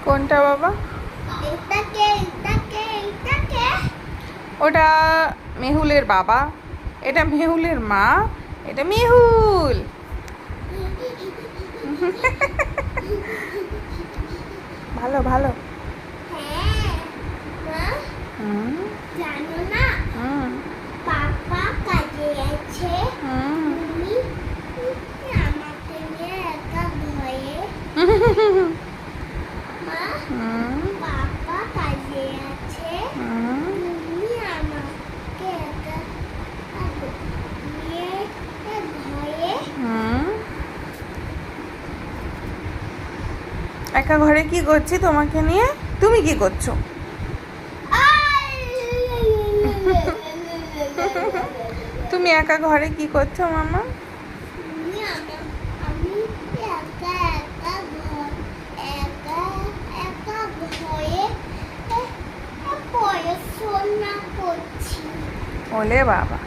কোনটা বাবা? ওটা মেহুলের বাবা, এটা মেহুলের মা, এটা মেহুল। ভালো ভালো। হুম জানো না, হুম পাপা কাজে আছে, হুম। তুমি আমাকে নিয়ে একা ভয়ে। মা, হুম পাপা কাজে আছে, হুম। তুমি আমাকে একা নিয়ে ভয়ে। হুম। একা ঘরে কি করছি তোমাকে নিয়ে? তুমি কি করছো? তুমি একা ঘরে কি করছো মামা? আমি একা একা ঘর, একা একা ভয়ে পড়াশোনা করছি। ওলে বাবা।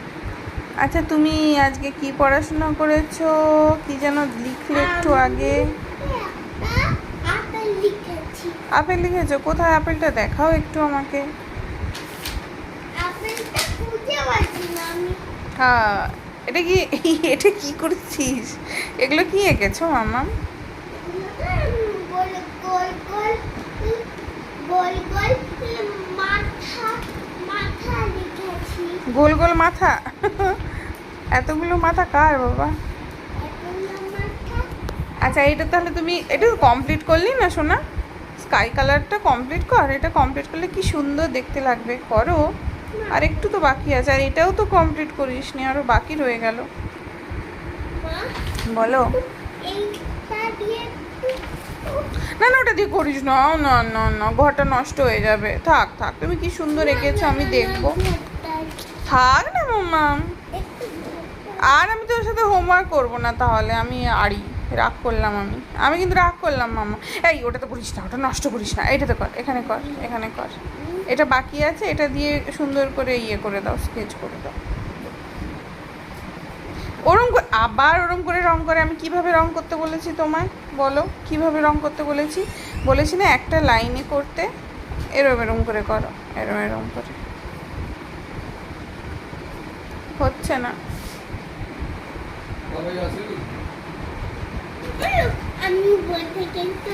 আচ্ছা, তুমি আজকে কি পড়াশোনা করেছো? কি যেন লিখলে একটু আগে। একটা আপেল লিখেছি। আপেল লিখেছো? কোথায় আপেলটা দেখাও একটু আমাকে। আপেলটা খুঁজে পাচ্ছি না আমি। হ্যাঁ, এটা কি এটা কি করেছিস? এগুলো কি এঁকেছো মামা? গোল গোল গোল গোল গোল মাথা মাথা লিখেছি। গোল গোল মাথা? এতগুলো মাথা কার বাবা? এতগুলো মাথা। আচ্ছা, এটা তাহলে তুমি এটা কমপ্লিট করলি না সোনা? স্কাই কালারটা কমপ্লিট কর। এটা কমপ্লিট করলে কি সুন্দর দেখতে লাগবে, করো। আর একটু তো বাকি আছে, আর এটাও তো কমপ্লিট করিস নি, আরও বাকি রয়ে গেল। মা, বলো। এইটা দিয়ে না না, ওটা দিয়ে করিস না, না না না, ঘরটা নষ্ট হয়ে যাবে। থাক থাক, তুমি কি সুন্দর এঁকেছো আমি দেখবো। থাক না মাম্মা। আর আমি তোর সাথে হোমওয়ার্ক করবো না, তাহলে আমি আড়ি রাগ করলাম। আমি কিন্তু রাগ করলাম মাম্মা। এই ওটাতে করিস না, ওটা নষ্ট করিস না, এটাতে কর, এখানে কর, এখানে কর। এটা বাকি আছে, এটা দিয়ে সুন্দর করে ইয়ে করে দাও, স্কেচ করে দাও। ওরম করে আবার ওরম করে রং করে, আমি কিভাবে রং করতে বলেছি তোমায়? বলো কিভাবে রং করতে বলেছি? বলেছি না একটা লাইনে করতে। এরম এরম করে করো, এরম এরম করে। হচ্ছে না। আমি বলতে কিন্তু